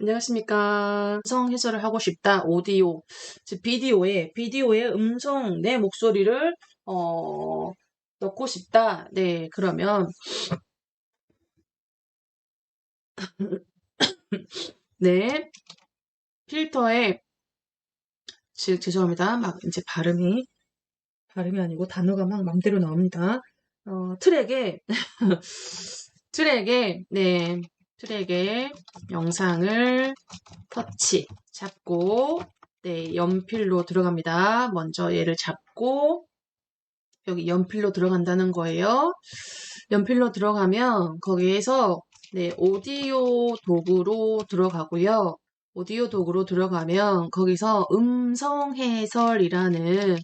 안녕하십니까. 음성 해설을 하고 싶다. 오디오, 즉 비디오에 음성, 내 목소리를, 어, 넣고 싶다. 네, 그러면, 네, 필터에, 즉, 죄송합니다. 막 이제 발음이 아니고 단어가 막 맘대로 나옵니다. 트랙에, 네, 트랙에 영상을 잡고, 네, 연필로 들어갑니다. 먼저 얘를 잡고, 여기 연필로 들어간다는 거예요. 연필로 들어가면 거기에서 네, 오디오 도구로 들어가고요. 오디오 도구로 들어가면 거기서 음성 해설이라는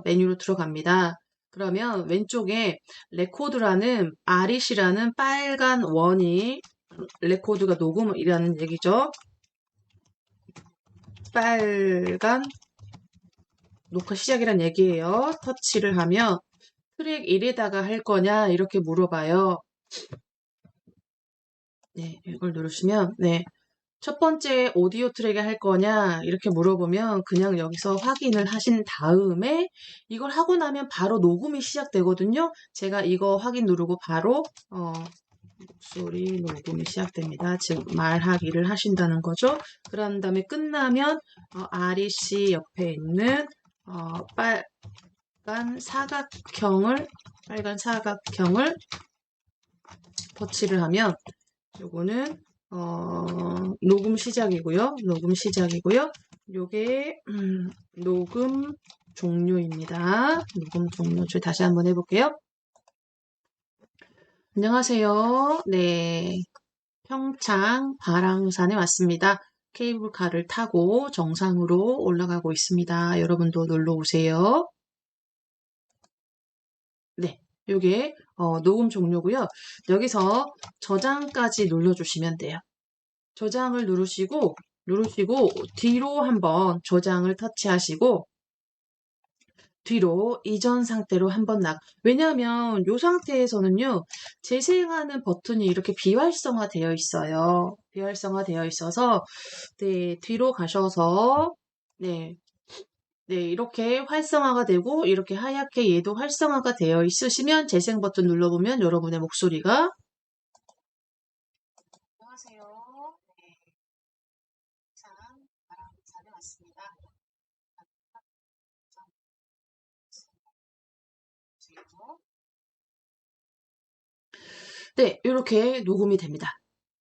메뉴로 들어갑니다. 그러면 왼쪽에 레코드라는 REC라는 빨간 원이 레코드가 녹음이라는 얘기죠. 빨간 녹화 시작이란 얘기예요. 터치를 하면 트랙 1에다가 할 거냐 이렇게 물어봐요. 네, 이걸 누르시면 네, 첫 번째 오디오 트랙에 할 거냐 이렇게 물어보면 그냥 여기서 확인을 하신 다음에 이걸 하고 나면 바로 녹음이 시작되거든요. 제가 이거 확인 누르고 바로 목소리 녹음이 시작됩니다. 즉 말하기를 하신다는 거죠. 그런 다음에 끝나면 REC 옆에 있는 빨간 사각형을 터치를 하면 요거는 녹음 시작이고요. 요게 녹음 종료입니다. 녹음 종료. 저 다시 한번 해볼게요. 안녕하세요. 네, 평창 바랑산에 왔습니다. 케이블카를 타고 정상으로 올라가고 있습니다. 여러분도 놀러 오세요. 네, 요게 녹음 종료고요. 여기서 저장까지 눌러주시면 돼요. 저장을 누르시고 뒤로 한번 저장을 터치하시고 뒤로 이전 상태로 한번 왜냐하면 이 상태에서는요, 재생하는 버튼이 이렇게 비활성화되어 있어요. 비활성화되어 있어서, 네, 뒤로 가셔서, 네, 네, 이렇게 활성화가 되고, 이렇게 하얗게 얘도 활성화가 되어 있으시면 재생 버튼 눌러보면 여러분의 목소리가 안녕하세요. 네, 참, 바람산에 왔습니다. 네, 이렇게 녹음이 됩니다.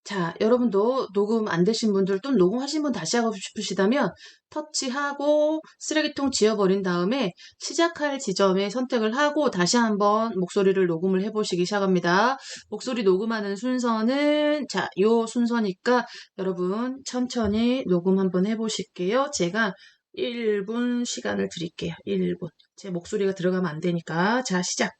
자, 여러분도 녹음 안 되신 분들 또 녹음하신 분 다시 하고 싶으시다면 터치하고 쓰레기통 지워버린 다음에 시작할 지점에 선택을 하고 다시 한번 목소리를 녹음을 해보시기 시작합니다. 목소리 녹음하는 순서는 자, 요 순서니까 여러분 천천히 녹음 한번 해보실게요. 제가 1분 시간을 드릴게요. 1분. 제 목소리가 들어가면 안 되니까. 자, 시작.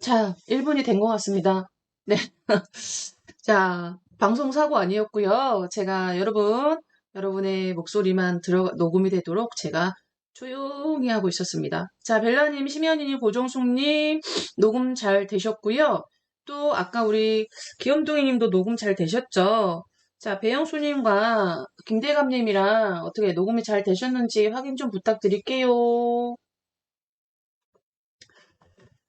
자, 1분이 된 것 같습니다. 네. 자, 방송 사고 아니었고요. 제가 여러분의 목소리만 녹음이 되도록 제가 조용히 하고 있었습니다. 자, 벨라님, 심연이님, 고정숙님 녹음 잘 되셨고요. 또 아까 우리 귀염둥이님도 녹음 잘 되셨죠? 자, 배영수님과 김대감님이랑 어떻게 녹음이 잘 되셨는지 확인 좀 부탁드릴게요.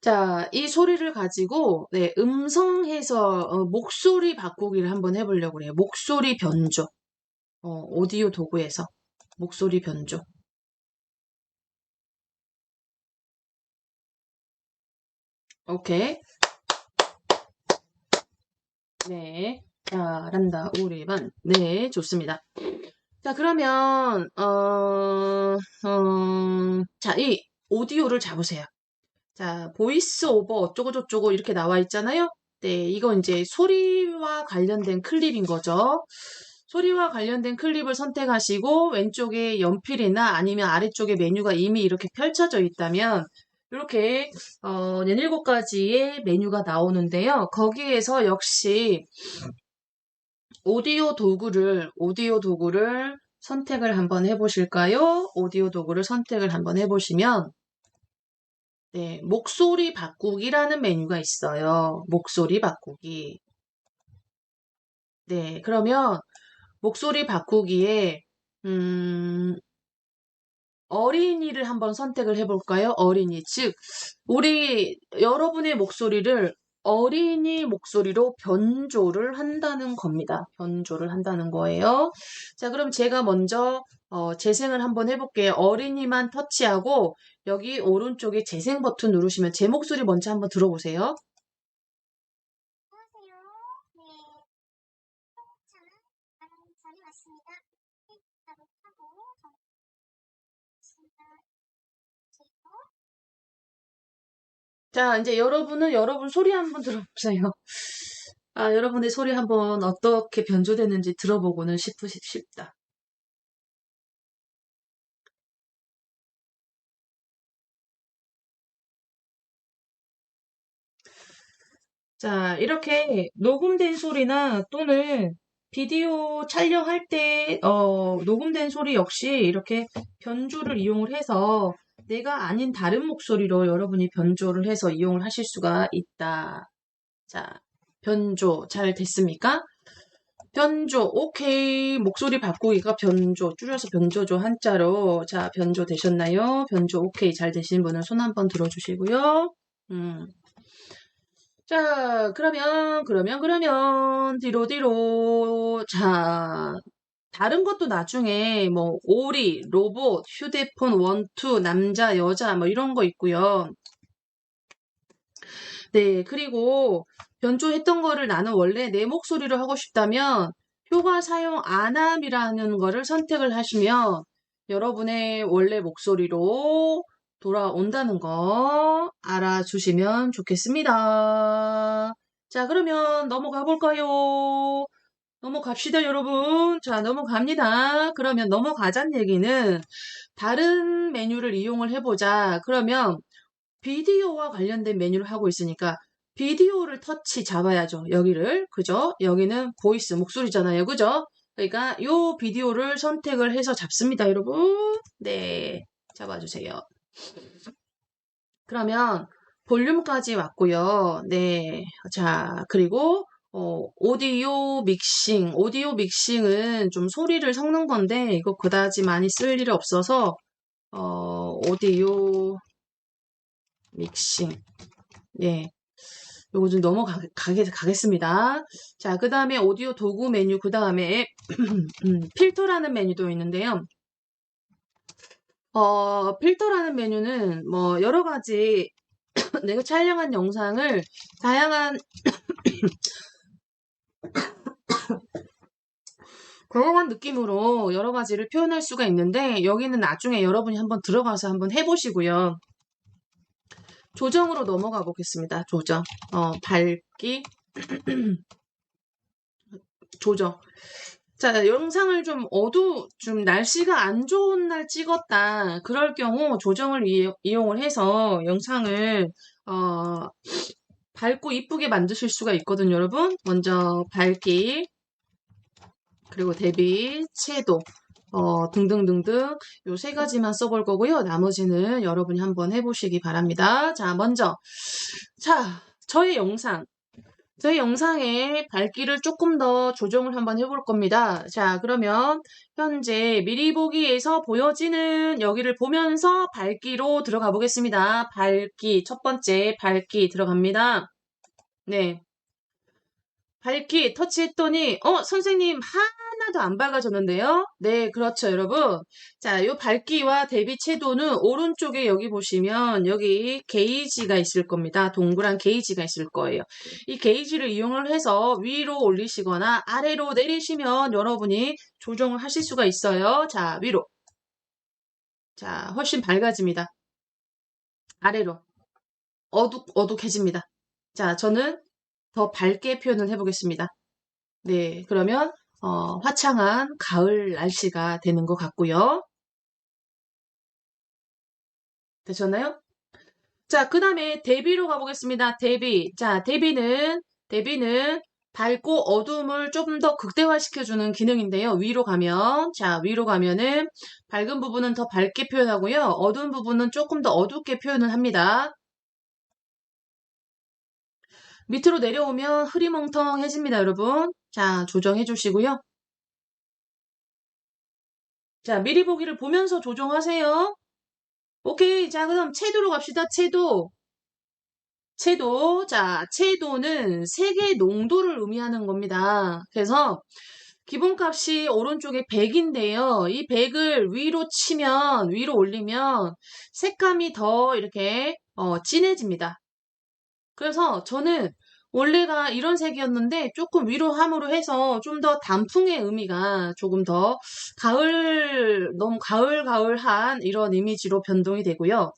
자, 이 소리를 가지고 네, 음성해서 목소리 바꾸기를 한번 해보려고 해요. 목소리 변조. 오디오 도구에서 목소리 변조. 오케이. 네. 잘한다, 우리 반. 네, 좋습니다. 자, 그러면 자, 이 오디오를 잡으세요. 자, 보이스 오버 어쩌고저쩌고 이렇게 나와 있잖아요. 네, 이거 이제 소리와 관련된 클립인 거죠. 소리와 관련된 클립을 선택하시고 왼쪽에 연필이나 아니면 아래쪽에 메뉴가 이미 이렇게 펼쳐져 있다면 이렇게 17가지의 메뉴가 나오는데요. 거기에서 역시 오디오 도구를 선택을 한번 해보실까요? 오디오 도구를 선택을 한번 해보시면 네, 목소리 바꾸기라는 메뉴가 있어요. 목소리 바꾸기. 네, 그러면 목소리 바꾸기에 어린이를 한번 선택을 해볼까요? 어린이. 즉, 여러분의 목소리를 어린이 목소리로 변조를 한다는 겁니다. 변조를 한다는 거예요. 자, 그럼 제가 먼저 재생을 한번 해볼게요. 어린이만 터치하고 여기 오른쪽에 재생 버튼 누르시면 제 목소리 먼저 한번 들어보세요. 자, 이제 여러분 소리 한번 들어보세요. 아, 여러분의 소리 한번 어떻게 변조됐는지 들어보고는 싶다. 자, 이렇게 녹음된 소리나 또는 비디오 촬영할 때, 녹음된 소리 역시 이렇게 변조를 이용을 해서 내가 아닌 다른 목소리로 여러분이 변조를 해서 이용을 하실 수가 있다. 자, 변조 잘 됐습니까? 변조, 오케이. 목소리 바꾸기가 변조, 줄여서 변조죠, 한자로. 자, 변조 되셨나요? 변조, 오케이. 잘 되신 분은 손 한번 들어주시고요. 자, 그러면, 뒤로. 자, 다른 것도 나중에, 뭐, 오리, 로봇, 휴대폰, 원투, 남자, 여자, 뭐, 이런 거 있고요. 네, 그리고 변조했던 거를 나는 원래 내 목소리로 하고 싶다면 효과 사용 안함이라는 거를 선택을 하시면 여러분의 원래 목소리로 돌아온다는 거 알아주시면 좋겠습니다. 자, 그러면 넘어가 볼까요? 넘어갑시다, 여러분. 자, 넘어갑니다. 그러면 넘어가자는 얘기는 다른 메뉴를 이용을 해보자. 그러면 비디오와 관련된 메뉴를 하고 있으니까 비디오를 터치 잡아야죠. 여기를. 그죠? 여기는 보이스, 목소리잖아요. 그죠? 그러니까 요 비디오를 선택을 해서 잡습니다, 여러분. 네. 잡아주세요. 그러면 볼륨까지 왔고요. 네. 자, 그리고 오디오 믹싱은 좀 소리를 섞는 건데 이거 그다지 많이 쓸 일이 없어서 오디오 믹싱. 예. 요거 좀 가겠습니다. 자, 그 다음에 오디오 도구 메뉴, 그 다음에 필터라는 메뉴도 있는데요. 필터라는 메뉴는 뭐 여러 가지 내가 촬영한 영상을 다양한 느낌으로 여러 가지를 표현할 수가 있는데 여기는 나중에 여러분이 한번 들어가서 한번 해보시고요. 조정으로 넘어가 보겠습니다. 조정. 밝기 조정. 자, 영상을 좀 날씨가 안 좋은 날 찍었다. 그럴 경우 조정을 이용을 해서 영상을, 어, 밝고 이쁘게 만드실 수가 있거든요, 여러분. 먼저 밝기, 그리고 대비, 채도, 등등등등 요 세 가지만 써볼 거고요. 나머지는 여러분이 한번 해보시기 바랍니다. 자, 먼저, 자, 저희 영상의 밝기를 조금 더 조정을 한번 해볼 겁니다. 자, 그러면 현재 미리 보기에서 보여지는 여기를 보면서 밝기로 들어가 보겠습니다. 밝기, 첫 번째 밝기 들어갑니다. 네. 밝기 터치했더니 선생님 하나도 안 밝아졌는데요. 네, 그렇죠, 여러분. 자, 요 밝기와 대비 채도는 오른쪽에 여기 보시면 여기 게이지가 있을 겁니다. 동그란 게이지가 있을 거예요. 이 게이지를 이용을 해서 위로 올리시거나 아래로 내리시면 여러분이 조정을 하실 수가 있어요. 자, 위로. 자, 훨씬 밝아집니다. 아래로. 어둑어둑해집니다. 자, 저는 더 밝게 표현을 해보겠습니다. 네, 그러면 화창한 가을 날씨가 되는 것 같고요. 되셨나요? 자, 그 다음에 대비로 가보겠습니다. 대비. 자, 대비는 밝고 어두움을 좀 더 극대화시켜주는 기능인데요. 위로 가면, 자, 위로 가면은 밝은 부분은 더 밝게 표현하고요. 어두운 부분은 조금 더 어둡게 표현을 합니다. 밑으로 내려오면 흐리멍텅해집니다, 여러분. 자, 조정해 주시고요. 자, 미리 보기를 보면서 조정하세요. 오케이. 자, 그럼 채도로 갑시다. 채도. 자, 채도는 색의 농도를 의미하는 겁니다. 그래서 기본값이 오른쪽에 100인데요. 이 100을 위로 올리면 색감이 더 이렇게 진해집니다. 그래서 저는 원래가 이런 색이었는데 조금 위로 함으로 해서 좀 더 단풍의 의미가 조금 더 너무 가을한 이런 이미지로 변경이 되고요.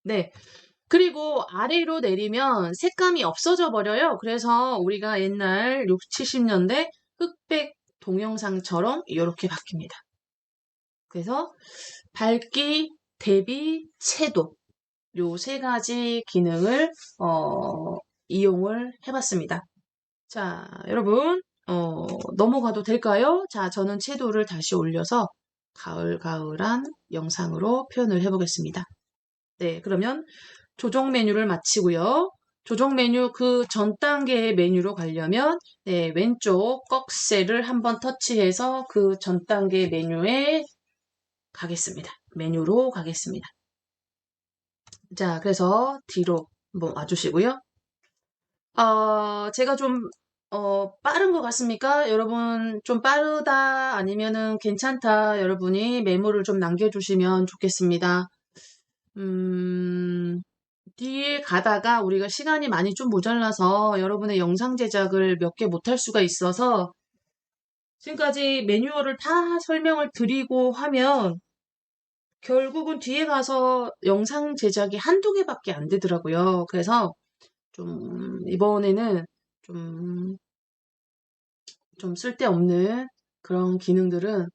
네. 그리고 아래로 내리면 색감이 없어져 버려요. 그래서 우리가 옛날 6, 70년대 흑백 동영상처럼 이렇게 바뀝니다. 그래서 밝기, 대비, 채도 요 세 가지 기능을 이용을 해봤습니다. 자, 여러분 넘어가도 될까요? 자, 저는 채도를 다시 올려서 가을가을한 영상으로 표현을 해보겠습니다. 네, 그러면 조정 메뉴를 마치고요. 조정 메뉴 그 전 단계의 메뉴로 가려면 네, 왼쪽 꺽쇠를 한번 터치해서 그 전 단계 메뉴에 가겠습니다. 메뉴로 가겠습니다. 자, 그래서 뒤로 한번 와주시고요. 제가 좀 빠른 것 같습니까? 여러분 좀 빠르다 아니면은 괜찮다 여러분이 메모를 좀 남겨주시면 좋겠습니다. 뒤에 가다가 우리가 시간이 많이 좀 모자라서 여러분의 영상 제작을 몇 개 못할 수가 있어서 지금까지 매뉴얼을 다 설명을 드리고 하면 결국은 뒤에 가서 영상 제작이 한두 개밖에 안 되더라고요. 그래서 이번에는 좀, 좀 쓸데없는 그런 기능들은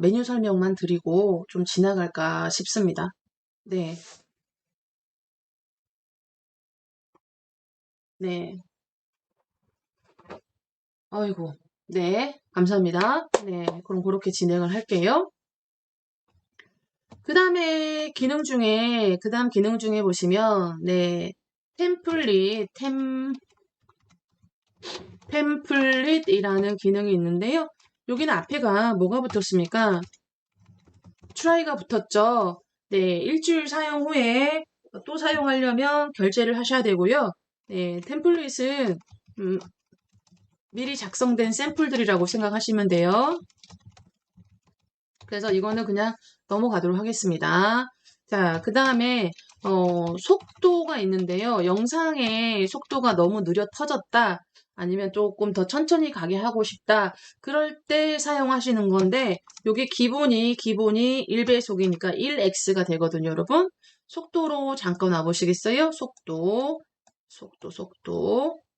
메뉴 설명만 드리고 좀 지나갈까 싶습니다. 네, 네. 아이고. 네, 감사합니다. 네, 그럼 그렇게 진행을 할게요. 그 다음 기능 중에 보시면, 네, 템플릿, 템플릿이라는 기능이 있는데요. 여기는 앞에가 뭐가 붙었습니까? 트라이가 붙었죠. 네, 일주일 사용 후에 또 사용하려면 결제를 하셔야 되고요. 네, 템플릿은 미리 작성된 샘플들이라고 생각하시면 돼요. 그래서 이거는 그냥 넘어가도록 하겠습니다. 자, 그 다음에 속도가 있는데요. 영상의 속도가 너무 느려 터졌다. 아니면 조금 더 천천히 가게 하고 싶다. 그럴 때 사용하시는 건데 이게 기본이 1배속이니까 1x가 되거든요, 여러분. 속도로 잠깐 와보시겠어요? 속도.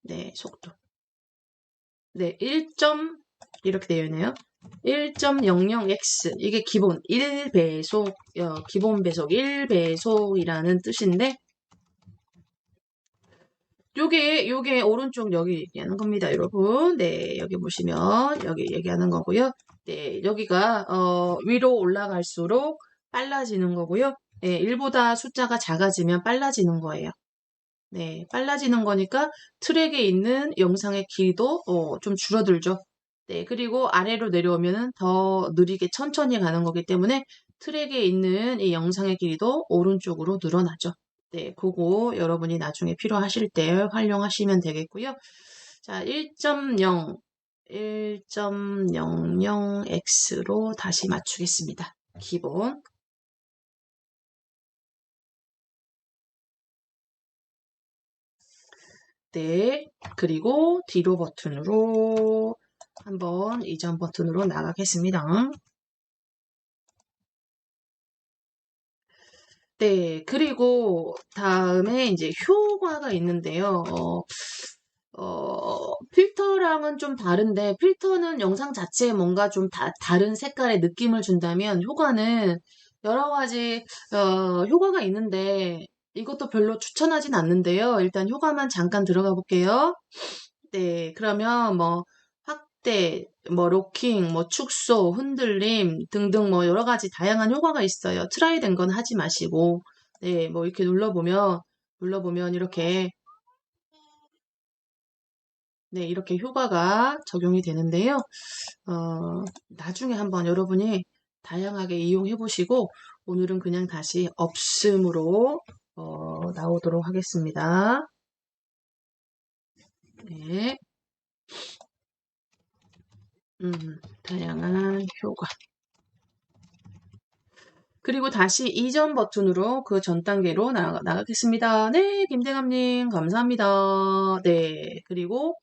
네, 속도. 네, 1. 이렇게 되어 있네요. 1.00x 이게 기본 1배속 기본 배속 1배속이라는 뜻인데 요게 오른쪽 여기 얘기하는 겁니다, 여러분. 네, 여기 보시면 여기 얘기하는 거고요. 네, 여기가 위로 올라갈수록 빨라지는 거고요. 네, 1보다 숫자가 작아지면 빨라지는 거예요. 네, 빨라지는 거니까 트랙에 있는 영상의 길이도 좀 줄어들죠. 네, 그리고 아래로 내려오면은 더 느리게 천천히 가는 거기 때문에 트랙에 있는 이 영상의 길이도 오른쪽으로 늘어나죠. 네, 그거 여러분이 나중에 필요하실 때 활용하시면 되겠고요. 자, 1.0, 1.00x로 다시 맞추겠습니다. 기본. 네, 그리고 뒤로 버튼으로 한번 이전 버튼으로 나가겠습니다. 네, 그리고 다음에 이제 효과가 있는데요. 필터랑은 좀 다른데, 필터는 영상 자체에 뭔가 좀 다른 색깔의 느낌을 준다면, 효과는 여러 가지, 효과가 있는데, 이것도 별로 추천하진 않는데요. 일단 효과만 잠깐 들어가 볼게요. 네, 그러면 뭐, 확대, 뭐, 로킹, 뭐, 축소, 흔들림 등등 뭐, 여러 가지 다양한 효과가 있어요. 트라이 된 건 하지 마시고, 네, 뭐, 이렇게 눌러보면 이렇게, 네, 이렇게 효과가 적용이 되는데요. 나중에 한번 여러분이 다양하게 이용해 보시고, 오늘은 그냥 다시 없음으로, 나오도록 하겠습니다. 네. 다양한 효과. 그리고 다시 이전 버튼으로 그 전 단계로 나가겠습니다. 네, 김대감님, 감사합니다. 네, 그리고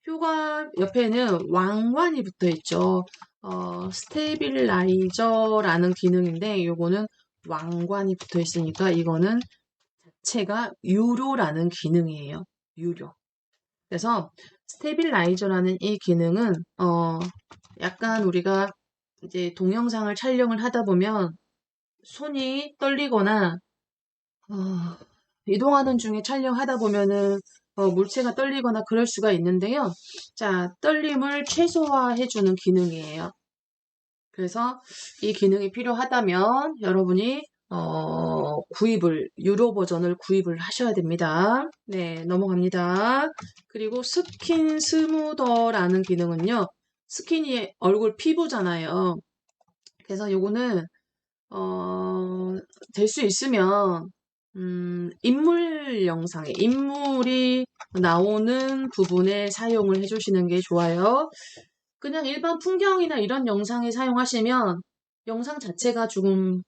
효과 옆에는 왕관이 붙어 있죠. 스테빌라이저라는 기능인데, 요거는 왕관이 붙어 있으니까 이거는 자체가 유료라는 기능이에요. 유료. 그래서 스테빌라이저라는 이 기능은, 약간 우리가 이제 동영상을 촬영을 하다 보면 손이 떨리거나 어, 이동하는 중에 촬영하다 보면은 물체가 떨리거나 그럴 수가 있는데요. 자, 떨림을 최소화해주는 기능이에요. 그래서 이 기능이 필요하다면 여러분이 유료 버전을 구입을 하셔야 됩니다. 네, 넘어갑니다. 그리고 스킨 스무더라는 기능은요. 스킨이 얼굴 피부잖아요. 그래서 요거는 될 수 있으면, 인물 영상에, 인물이 나오는 부분에 사용을 해주시는 게 좋아요. 그냥 일반 풍경이나 이런 영상에 사용하시면 영상 자체가 조금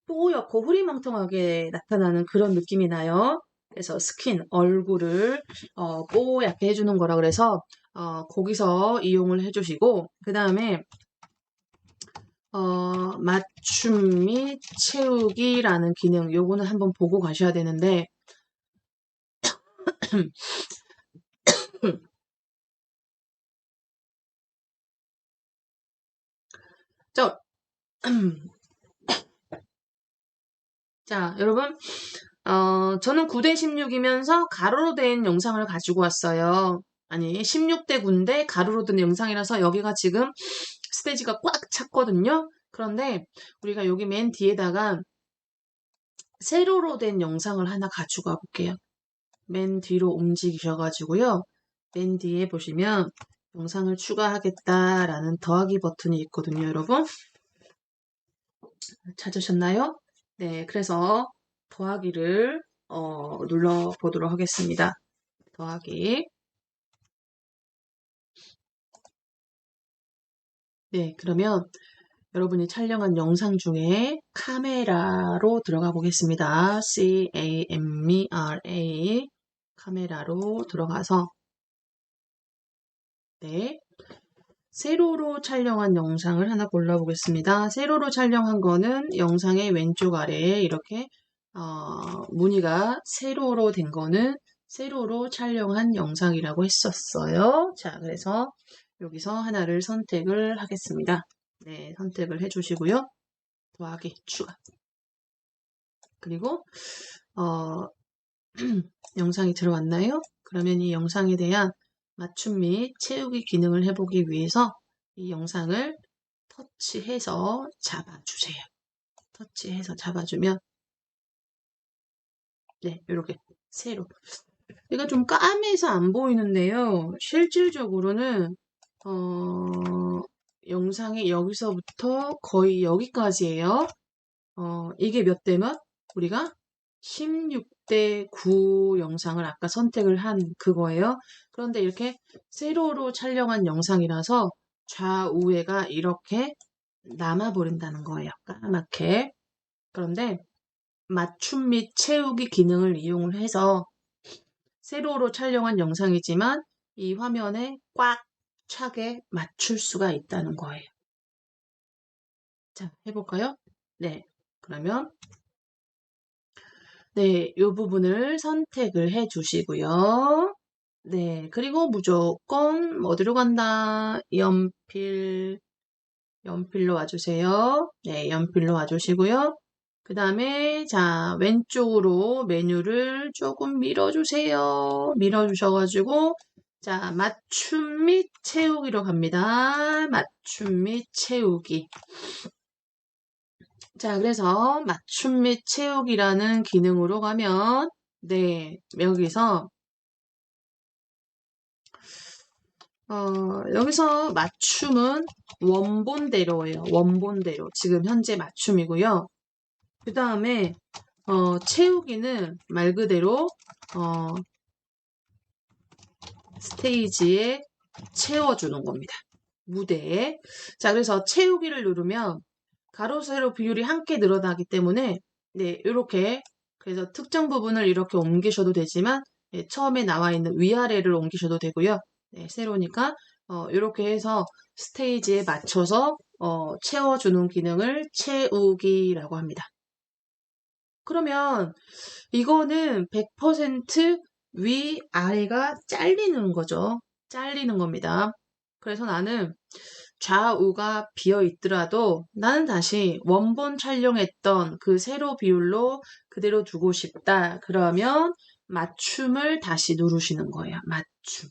뽀얗고 흐리멍텅하게 나타나는 그런 느낌이 나요. 그래서 스킨, 얼굴을 뽀얗게 해주는 거라 그래서 거기서 이용을 해주시고, 그 다음에 맞춤 및 채우기라는 기능, 요거는 한번 보고 가셔야 되는데, 자, 자, 여러분, 저는 9대 16이면서 가로로 된 영상을 가지고 왔어요. 아니, 16대 9인데 가로로 된 영상이라서 여기가 지금 스테이지가 꽉 찼거든요. 그런데 우리가 여기 맨 뒤에다가 세로로 된 영상을 하나 가지고 와볼게요. 맨 뒤로 움직이셔가지고요. 맨 뒤에 보시면 영상을 추가하겠다라는 더하기 버튼이 있거든요, 여러분. 찾으셨나요? 네, 그래서 더하기를 눌러보도록 하겠습니다. 더하기. 네, 그러면 여러분이 촬영한 영상 중에 카메라로 들어가 보겠습니다. CAMERA 카메라로 들어가서 네, 세로로 촬영한 영상을 하나 골라보겠습니다. 세로로 촬영한 거는 영상의 왼쪽 아래에 이렇게 무늬가 세로로 된 거는 세로로 촬영한 영상이라고 했었어요. 자, 그래서 여기서 하나를 선택을 하겠습니다. 네, 선택을 해주시고요. 더하기, 추가. 그리고 영상이 들어왔나요? 그러면 이 영상에 대한 맞춤 및 채우기 기능을 해보기 위해서 이 영상을 터치해서 잡아주세요. 터치해서 잡아주면 네, 이렇게 세로. 이거 좀 까매서 안 보이는데요. 실질적으로는 영상이 여기서부터 거의 여기까지예요. 이게 몇 대 몇? 우리가 16대 9 영상을 아까 선택을 한 그거예요. 그런데 이렇게 세로로 촬영한 영상이라서 좌우에가 이렇게 남아버린다는 거예요. 까맣게. 그런데 맞춤 및 채우기 기능을 이용을 해서 세로로 촬영한 영상이지만 이 화면에 꽉 차게 맞출 수가 있다는 거예요. 자, 해볼까요? 네. 그러면 네, 이 부분을 선택을 해 주시고요. 네, 그리고 무조건 어디로 간다? 연필로 와주세요. 네, 연필로 와주시고요. 그 다음에 자 왼쪽으로 메뉴를 조금 밀어주세요. 밀어주셔가지고 자 맞춤 및 채우기로 갑니다. 맞춤 및 채우기. 자 그래서 맞춤 및 채우기라는 기능으로 가면 네 여기서 여기서 맞춤은 원본대로예요. 원본대로 지금 현재 맞춤이고요. 그 다음에 채우기는 말 그대로 스테이지에 채워주는 겁니다. 무대에. 자, 그래서 채우기를 누르면 가로, 세로 비율이 함께 늘어나기 때문에 네, 이렇게 그래서 특정 부분을 이렇게 옮기셔도 되지만 네, 처음에 나와 있는 위아래를 옮기셔도 되고요. 네, 세로니까 이렇게 해서 스테이지에 맞춰서 채워주는 기능을 채우기라고 합니다. 그러면 이거는 100% 위아래가 잘리는 거죠. 잘리는 겁니다. 그래서 나는 좌우가 비어 있더라도 나는 다시 원본 촬영했던 그 세로 비율로 그대로 두고 싶다. 그러면 맞춤을 다시 누르시는 거예요. 맞춤.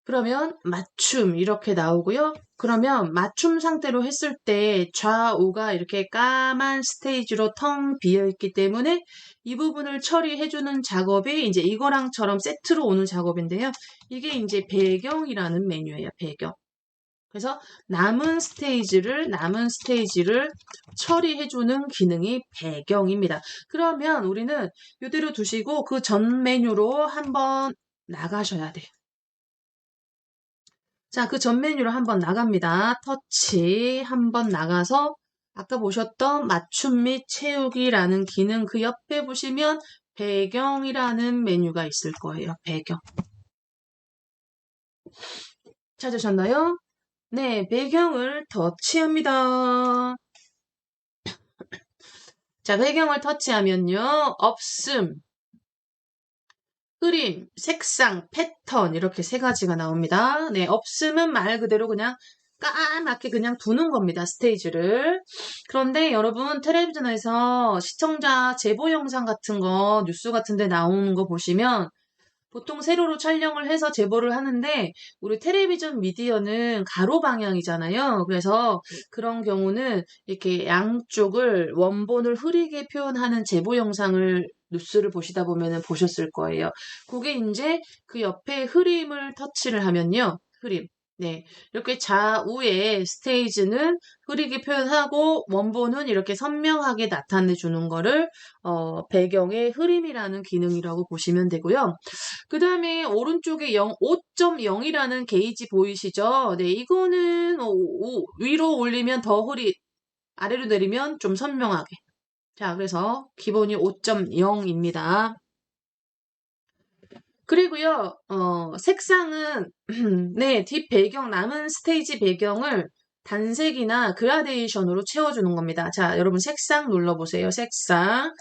그러면 맞춤 이렇게 나오고요. 그러면 맞춤 상태로 했을 때 좌우가 이렇게 까만 스테이지로 텅 비어 있기 때문에 이 부분을 처리해주는 작업이 이제 이거랑처럼 세트로 오는 작업인데요. 이게 이제 배경이라는 메뉴예요. 배경. 그래서 남은 스테이지를 처리해주는 기능이 배경입니다. 그러면 우리는 이대로 두시고 그 전 메뉴로 한번 나가셔야 돼요. 자, 그 전 메뉴로 한번 나갑니다. 터치 한번 나가서 아까 보셨던 맞춤 및 채우기라는 기능 그 옆에 보시면 배경이라는 메뉴가 있을 거예요. 배경. 찾으셨나요? 네, 배경을 터치합니다. 자, 배경을 터치하면요. 없음, 흐림, 색상, 패턴 이렇게 세 가지가 나옵니다. 네, 없음은 말 그대로 그냥 까맣게 그냥 두는 겁니다. 스테이지를. 그런데 여러분 텔레비전에서 시청자 제보 영상 같은 거 뉴스 같은 데 나오는 거 보시면 보통 세로로 촬영을 해서 제보를 하는데 우리 텔레비전 미디어는 가로 방향이잖아요. 그래서 그런 경우는 이렇게 양쪽을 원본을 흐리게 표현하는 제보 영상을 뉴스를 보시다 보면은 보셨을 거예요. 그게 이제 그 옆에 흐림을 터치를 하면요. 흐림. 네. 이렇게 좌우에 스테이지는 흐리게 표현하고 원본은 이렇게 선명하게 나타내 주는 거를 배경의 흐림이라는 기능이라고 보시면 되고요. 그 다음에 오른쪽에 5.0이라는 게이지 보이시죠? 네, 이거는 위로 올리면 더 아래로 내리면 좀 선명하게. 자, 그래서 기본이 5.0입니다. 그리고요, 색상은, 네, 뒷 배경, 남은 스테이지 배경을 단색이나 그라데이션으로 채워주는 겁니다. 자, 여러분 색상 눌러보세요. 색상.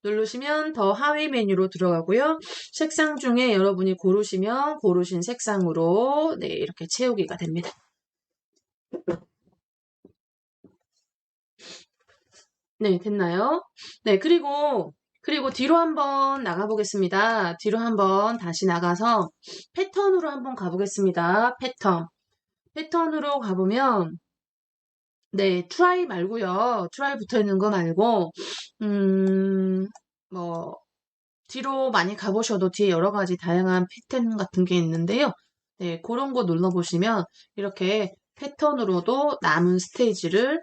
누르시면 더 하위 메뉴로 들어가고요. 색상 중에 여러분이 고르시면 고르신 색상으로 네, 이렇게 채우기가 됩니다. 네, 됐나요? 네, 그리고 뒤로 한번 나가보겠습니다. 뒤로 한번 다시 나가서 패턴으로 한번 가보겠습니다. 패턴으로 가보면 네, 트라이 말고요. 트라이 붙어 있는 거 말고 뭐 뒤로 많이 가보셔도 뒤에 여러 가지 다양한 패턴 같은 게 있는데요. 네, 그런 거 눌러보시면 이렇게 패턴으로도 남은 스테이지를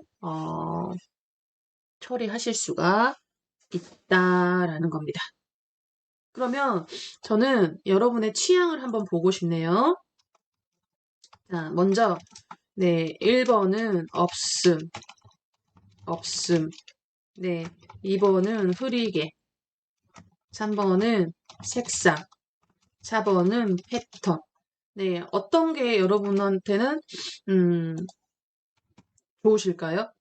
처리하실 수가 있다라는 겁니다. 그러면 저는 여러분의 취향을 한번 보고 싶네요. 자, 먼저 네, 1번은 없음. 네, 2번은 흐리게. 3번은 색상. 4번은 패턴. 네, 어떤 게 여러분한테는 좋으실까요?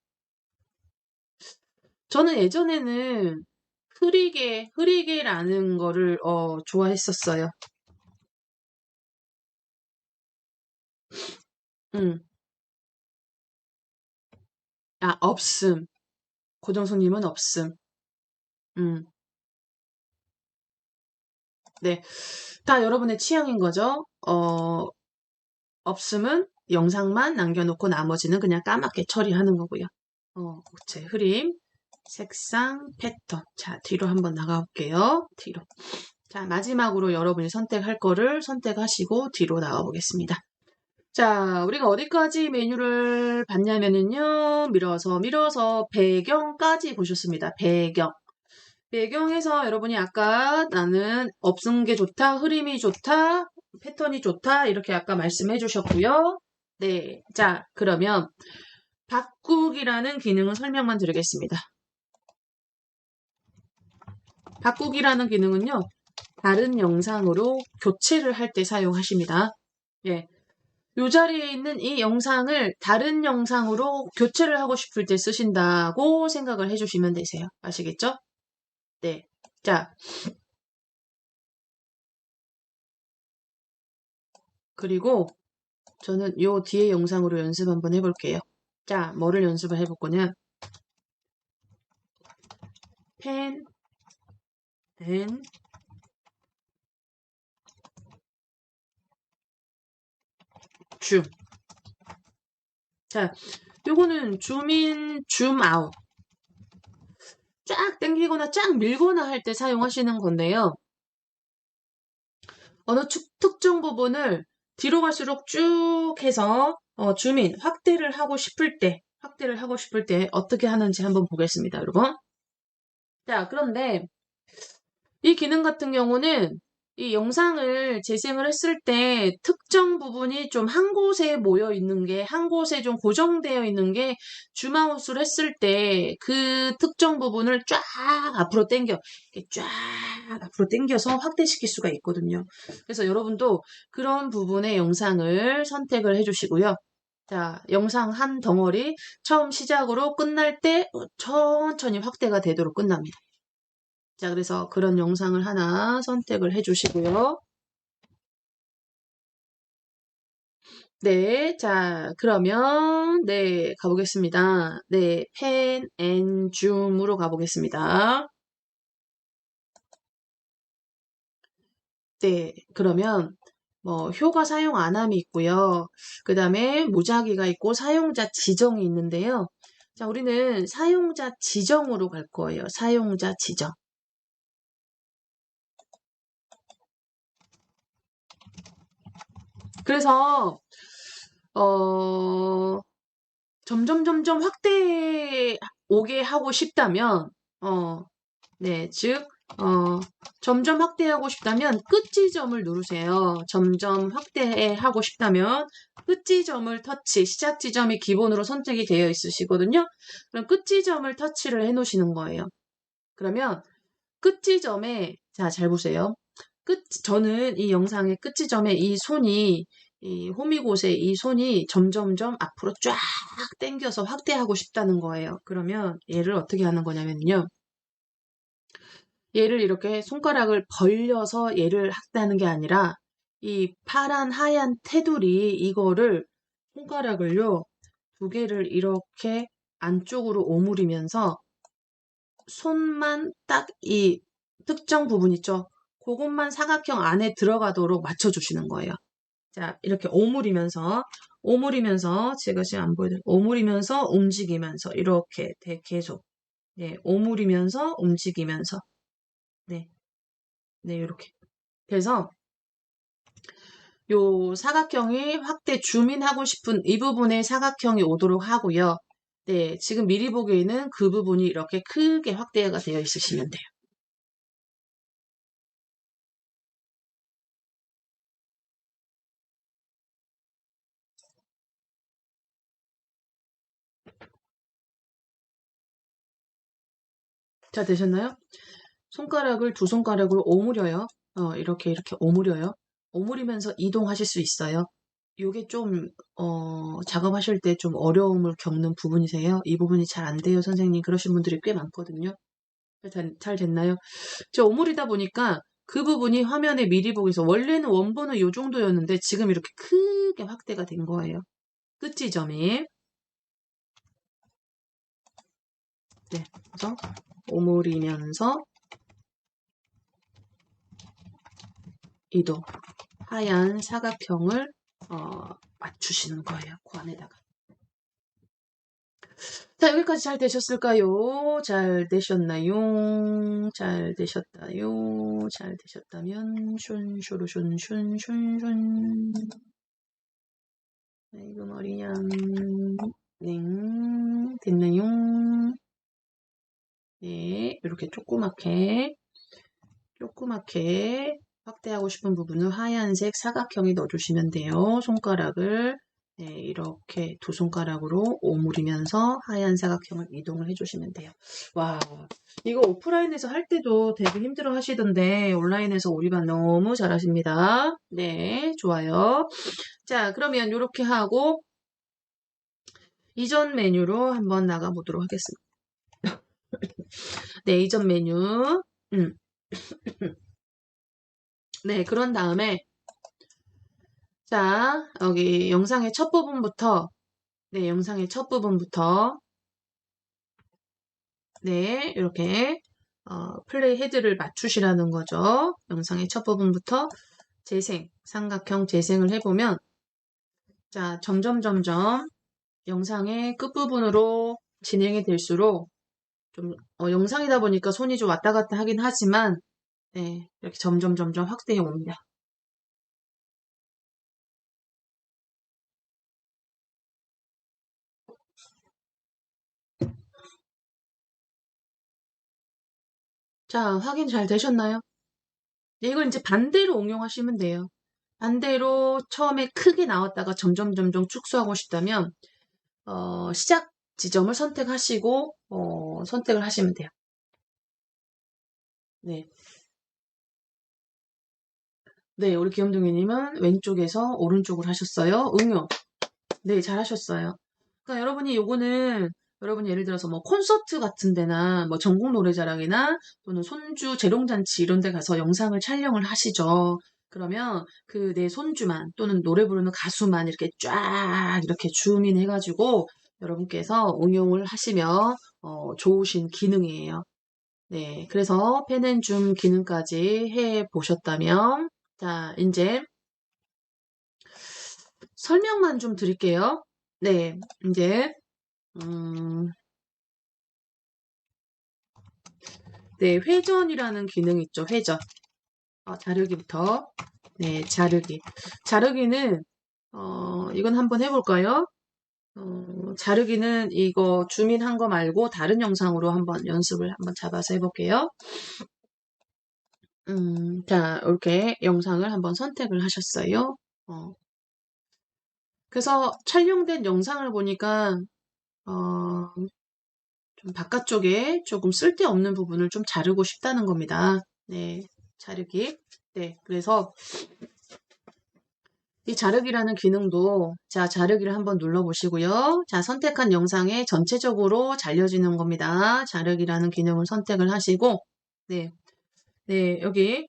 저는 예전에는 흐리게라는 거를 좋아했었어요. 음. 아, 없음. 고정수님은 없음. 음. 네. 다 여러분의 취향인 거죠. 없음은 영상만 남겨놓고 나머지는 그냥 까맣게 처리하는 거고요. 국채 흐림, 색상, 패턴. 자, 뒤로 한번 나가볼게요. 뒤로. 자, 마지막으로 여러분이 선택할 거를 선택하시고 뒤로 나가보겠습니다. 자, 우리가 어디까지 메뉴를 봤냐면은요, 밀어서 배경까지 보셨습니다. 배경에서 여러분이 아까 나는 없은 게 좋다, 흐림이 좋다, 패턴이 좋다, 이렇게 아까 말씀해 주셨고요. 네. 자, 그러면 바꾸기라는 기능은 설명만 드리겠습니다. 바꾸기라는 기능은요, 다른 영상으로 교체를 할 때 사용하십니다. 예. 요 자리에 있는 이 영상을 다른 영상으로 교체를 하고 싶을 때 쓰신다고 생각을 해주시면 되세요. 아시겠죠? 네. 자, 그리고 저는 요 뒤에 영상으로 연습 한번 해볼게요. 자, 뭐를 연습을 해볼 거냐? 펜, 앤, 줌. 자, 요거는 줌인, 줌아웃. 쫙 당기거나 쫙 밀거나 할 때 사용하시는 건데요. 어느 특정 부분을 뒤로 갈수록 쭉 해서 줌인, 확대를 하고 싶을 때 어떻게 하는지 한번 보겠습니다, 여러분. 자, 그런데 이 기능 같은 경우는 이 영상을 재생을 했을 때 특정 부분이 좀 한 곳에 모여 있는 게, 한 곳에 좀 고정되어 있는 게 줌아웃을 했을 때 그 특정 부분을 쫙 앞으로 당겨, 이렇게 쫙 앞으로 당겨서 확대시킬 수가 있거든요. 그래서 여러분도 그런 부분의 영상을 선택을 해주시고요. 자, 영상 한 덩어리 처음 시작으로 끝날 때 천천히 확대가 되도록 끝납니다. 자, 그래서 그런 영상을 하나 선택을 해주시고요. 네, 자, 그러면, 네, 가보겠습니다. 네, 펜 앤 줌으로 가보겠습니다. 네, 그러면, 효과 사용 안함이 있고요. 그 다음에 무작위가 있고 사용자 지정이 있는데요. 자, 우리는 사용자 지정으로 갈 거예요. 사용자 지정. 그래서, 점점 확대 오게 하고 싶다면, 네, 즉, 점점 확대하고 싶다면 끝 지점을 누르세요. 점점 확대하고 싶다면 끝 지점을 터치, 시작 지점이 기본으로 선택이 되어 있으시거든요. 그럼 끝 지점을 터치를 해 놓으시는 거예요. 그러면 끝 지점에, 자, 잘 보세요. 저는 이 영상의 끝 지점에 이 호미곶의 이 손이 점점점 앞으로 쫙 당겨서 확대하고 싶다는 거예요. 그러면 얘를 어떻게 하는 거냐면요. 얘를 이렇게 손가락을 벌려서 얘를 확대하는 게 아니라 이 파란 하얀 테두리 이거를 손가락을요, 두 개를 이렇게 안쪽으로 오므리면서 손만 딱 이 특정 부분 있죠? 그것만 사각형 안에 들어가도록 맞춰주시는 거예요. 자, 이렇게 오므리면서, 제가 지금 안 보여드려요. 오므리면서, 움직이면서, 이렇게 계속. 네, 오므리면서, 움직이면서. 네, 네, 이렇게. 그래서, 요 사각형이 확대 줌인하고 싶은 이 부분에 사각형이 오도록 하고요. 네, 지금 미리 보기에는 그 부분이 이렇게 크게 확대가 되어 있으시면 돼요. 자, 되셨나요? 두 손가락을 오므려요. 이렇게 오므려요. 오므리면서 이동하실 수 있어요. 요게 좀, 작업하실 때 좀 어려움을 겪는 부분이세요. 이 부분이 잘 안 돼요, 선생님. 그러신 분들이 꽤 많거든요. 잘 됐나요? 저 오므리다 보니까 그 부분이 화면에 미리 보기에서 원래는 원본은 요 정도였는데 지금 이렇게 크게 확대가 된 거예요. 끝 지점이. 네. 그래서 오므리면서 이동. 하얀 사각형을 맞추시는 거예요. 그 안에다가. 자, 여기까지 잘 되셨을까요? 잘 되셨나요? 잘 되셨다요? 잘 되셨다면 슌쇼로 슌슌슌슌슌. 아이고 머리냐. 네, 됐나요? 네, 이렇게 조그맣게 확대하고 싶은 부분을 하얀색 사각형에 넣어주시면 돼요. 손가락을 네, 이렇게 두 손가락으로 오므리면서 하얀 사각형을 이동을 해주시면 돼요. 와, 이거 오프라인에서 할 때도 되게 힘들어 하시던데 온라인에서 오리반 너무 잘하십니다. 네, 좋아요. 자, 그러면 이렇게 하고 이전 메뉴로 한번 나가보도록 하겠습니다. 네, 이전 메뉴. 음. 네, 그런 다음에 자, 여기 영상의 첫 부분부터 네, 영상의 첫 부분부터 네, 이렇게 플레이 헤드를 맞추시라는 거죠. 영상의 첫 부분부터 삼각형 재생을 해보면 자, 점점 영상의 끝부분으로 진행이 될수록 좀 영상이다 보니까 손이 좀 왔다 갔다 하긴 하지만 네, 이렇게 점점 확대해 옵니다. 자, 확인 잘 되셨나요? 네, 이걸 이제 반대로 응용하시면 돼요. 반대로 처음에 크게 나왔다가 점점 축소하고 싶다면 시작 지점을 선택하시고 선택을 하시면 돼요. 네, 네, 우리 귀염둥이님은 왼쪽에서 오른쪽으로 하셨어요. 응용. 네, 잘하셨어요. 그러니까 여러분이 요거는 여러분이 예를 들어서 뭐 콘서트 같은 데나 뭐 전국 노래자랑이나 또는 손주 재롱잔치 이런 데 가서 영상을 촬영을 하시죠. 그러면 그 내 손주만 또는 노래 부르는 가수만 이렇게 쫙 이렇게 줌인 해가지고 여러분께서 응용을 하시면 좋으신 기능이에요. 네, 그래서 펜앤줌 기능까지 해 보셨다면 자, 이제 설명만 좀 드릴게요. 네, 이제 음, 네, 회전이라는 기능이 있죠. 회전. 자르기부터. 네, 자르기. 자르기는, 이건 한번 해볼까요? 자르기는 이거 줌인한 거 말고 다른 영상으로 한번 연습을 한번 잡아서 해볼게요. 자, 이렇게 영상을 한번 선택을 하셨어요. 그래서 촬영된 영상을 보니까, 좀 바깥쪽에 조금 쓸데없는 부분을 좀 자르고 싶다는 겁니다. 네, 자르기. 네, 그래서 이 자르기라는 기능도 자, 자르기를 한번 눌러보시고요. 자, 선택한 영상에 전체적으로 잘려지는 겁니다. 자르기라는 기능을 선택을 하시고 네, 네, 여기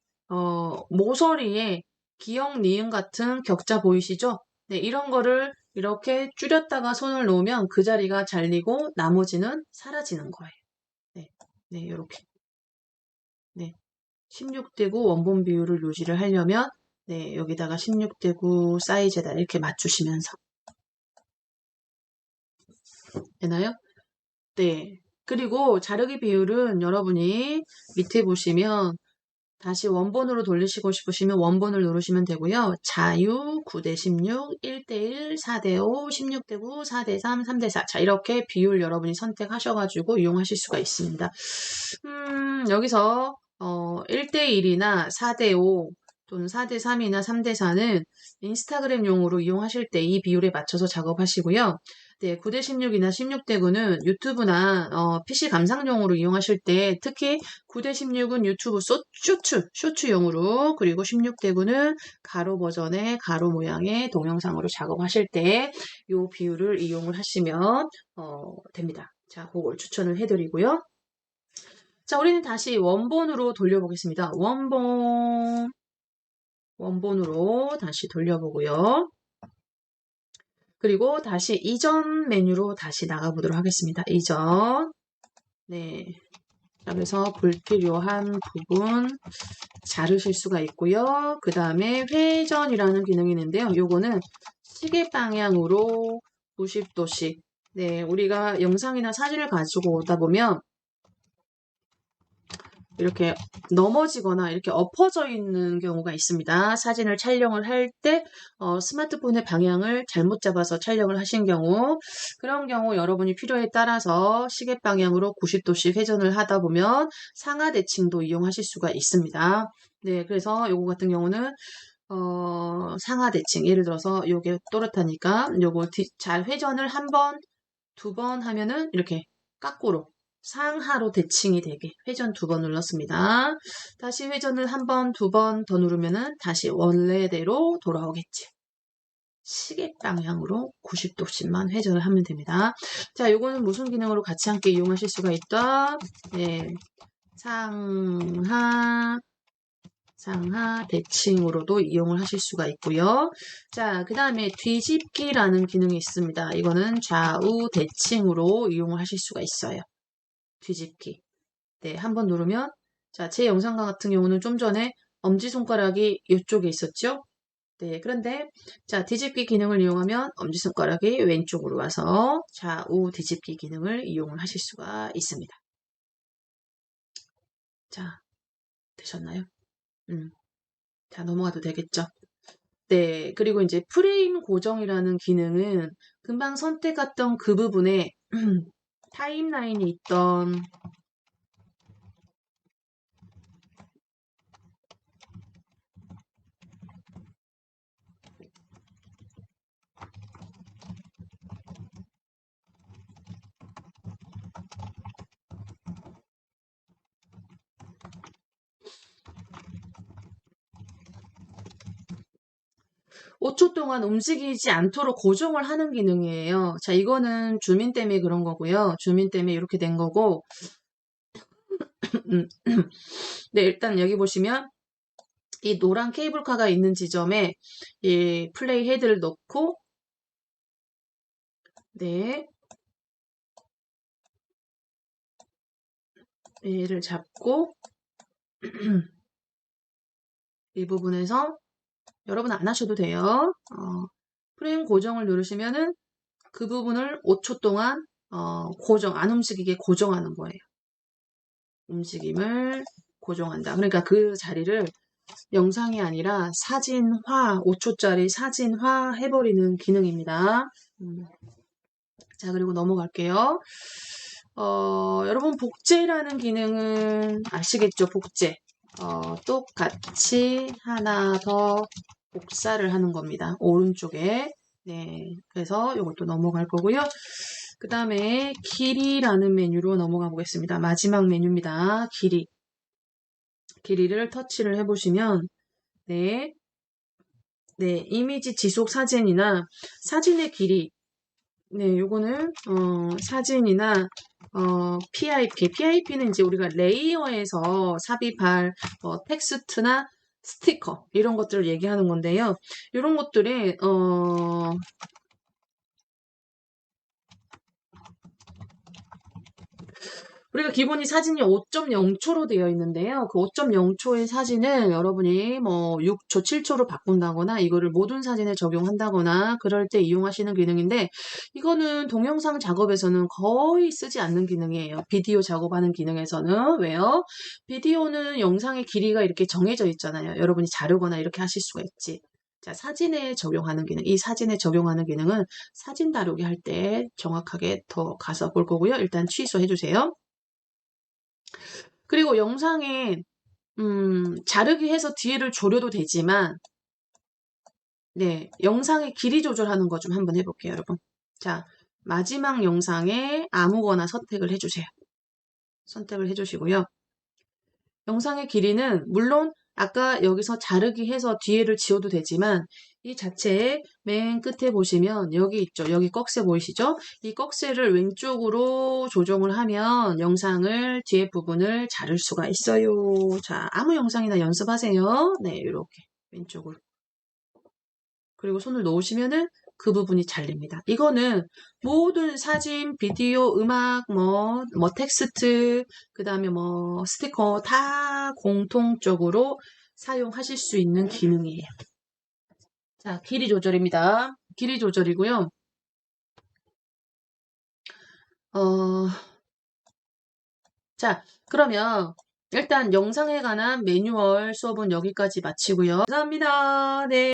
모서리에 기역, 니은 같은 격자 보이시죠? 네, 이런 거를 이렇게 줄였다가 손을 놓으면 그 자리가 잘리고 나머지는 사라지는 거예요. 네, 네, 이렇게. 네, 16대 9 원본 비율을 유지를 하려면 네, 여기다가 16대 9 사이즈에다 이렇게 맞추시면서 되나요? 네. 그리고 자르기 비율은 여러분이 밑에 보시면 다시 원본으로 돌리시고 싶으시면 원본을 누르시면 되고요. 자유 9대 16, 1대 1, 4대 5, 16대 9, 4대 3, 3대 4. 자, 이렇게 비율 여러분이 선택하셔가지고 이용하실 수가 있습니다. 여기서 1대 1이나 4대 5 또는 4대 3이나 3대 4는 인스타그램용으로 이용하실 때 이 비율에 맞춰서 작업하시고요. 네, 9대 16이나 16대 9는 유튜브나 PC 감상용으로 이용하실 때 특히 9대 16은 유튜브 쇼츠용으로 그리고 16대 9는 가로 버전의 가로 모양의 동영상으로 작업하실 때 이 비율을 이용을 하시면 됩니다. 자, 그걸 추천을 해드리고요. 자, 우리는 다시 원본으로 돌려보겠습니다. 원본으로 다시 돌려보고요. 그리고 다시 이전 메뉴로 다시 나가보도록 하겠습니다. 이전. 네. 그래서 불필요한 부분 자르실 수가 있고요. 그 다음에 회전이라는 기능이 있는데요. 요거는 시계 방향으로 90도씩. 네, 우리가 영상이나 사진을 가지고 오다 보면 이렇게 넘어지거나 이렇게 엎어져 있는 경우가 있습니다. 사진을 촬영을 할 때 스마트폰의 방향을 잘못 잡아서 촬영을 하신 경우 그런 경우 여러분이 필요에 따라서 시계 방향으로 90도씩 회전을 하다 보면 상하 대칭도 이용하실 수가 있습니다. 네, 그래서 요거 같은 경우는 상하 대칭 예를 들어서 요게 또렷하니까 요거 잘 회전을 한 번, 두 번 하면은 이렇게 까꾸로 상하로 대칭이 되게 회전 2번 눌렀습니다. 다시 회전을 한 번, 2번 더 누르면은 다시 원래대로 돌아오겠지. 시계 방향으로 90도씩만 회전을 하면 됩니다. 자, 요거는 무슨 기능으로 같이 함께 이용하실 수가 있다? 네. 상하 대칭으로도 이용을 하실 수가 있고요. 자, 그 다음에 뒤집기라는 기능이 있습니다. 이거는 좌우 대칭으로 이용을 하실 수가 있어요. 뒤집기. 네, 한번 누르면 자, 제 영상 같은 경우는 좀 전에 엄지손가락이 이쪽에 있었죠? 네, 그런데 자, 뒤집기 기능을 이용하면 엄지손가락이 왼쪽으로 와서 좌우 뒤집기 기능을 이용을 하실 수가 있습니다. 자, 되셨나요? 자, 넘어가도 되겠죠? 네, 그리고 이제 프레임 고정이라는 기능은 금방 선택했던 그 부분에 타임라인이 있던 5초 동안 움직이지 않도록 고정을 하는 기능이에요. 자, 이거는 주민 때문에 그런 거고요. 주민 때문에 이렇게 된 거고. 네, 일단 여기 보시면 이 노란 케이블카가 있는 지점에 이 플레이 헤드를 넣고 네, 얘를 잡고 이 부분에서 여러분 안 하셔도 돼요. 프레임 고정을 누르시면은 그 부분을 5초 동안 안 움직이게 고정하는 거예요. 움직임을 고정한다. 그러니까 그 자리를 영상이 아니라 사진화, 5초짜리 사진화 해버리는 기능입니다. 자, 그리고 넘어갈게요. 여러분, 복제라는 기능은 아시겠죠? 복제. 똑같이 하나 더 복사를 하는 겁니다. 오른쪽에. 네. 그래서 이것도 넘어갈 거고요. 그 다음에 길이라는 메뉴로 넘어가 보겠습니다. 마지막 메뉴입니다. 길이. 길이를 터치를 해보시면, 네. 네. 이미지 지속 사진이나 사진의 길이 네, 요거는 사진이나 PIP는 이제 우리가 레이어에서 삽입할 텍스트나 스티커 이런 것들을 얘기하는 건데요. 이런 것들이 우리가 기본이 사진이 5.0초로 되어 있는데요. 그 5.0초의 사진을 여러분이 뭐 6초, 7초로 바꾼다거나 이거를 모든 사진에 적용한다거나 그럴 때 이용하시는 기능인데 이거는 동영상 작업에서는 거의 쓰지 않는 기능이에요. 비디오 작업하는 기능에서는. 왜요? 비디오는 영상의 길이가 이렇게 정해져 있잖아요. 여러분이 자르거나 이렇게 하실 수가 있지. 자, 사진에 적용하는 기능. 이 사진에 적용하는 기능은 사진 다루기 할 때 정확하게 더 가서 볼 거고요. 일단 취소해 주세요. 그리고 영상에 자르기 해서 뒤를 조려도 되지만 네, 영상의 길이 조절하는 거 좀 한번 해볼게요, 여러분. 자, 마지막 영상에 아무거나 선택을 해주세요. 선택을 해주시고요. 영상의 길이는 물론 아까 여기서 자르기 해서 뒤에를 지워도 되지만 이 자체에 맨 끝에 보시면 여기 있죠. 여기 꺽쇠 보이시죠? 이 꺽쇠를 왼쪽으로 조정을 하면 영상을 뒤에 부분을 자를 수가 있어요. 자, 아무 영상이나 연습하세요. 네, 이렇게 왼쪽으로. 그리고 손을 놓으시면은 그 부분이 잘립니다. 이거는 모든 사진, 비디오, 음악, 텍스트, 그 다음에 스티커 다 공통적으로 사용하실 수 있는 기능이에요. 자, 길이 조절입니다. 길이 조절이고요. 어, 자, 그러면 일단 영상에 관한 매뉴얼 수업은 여기까지 마치고요. 감사합니다. 네.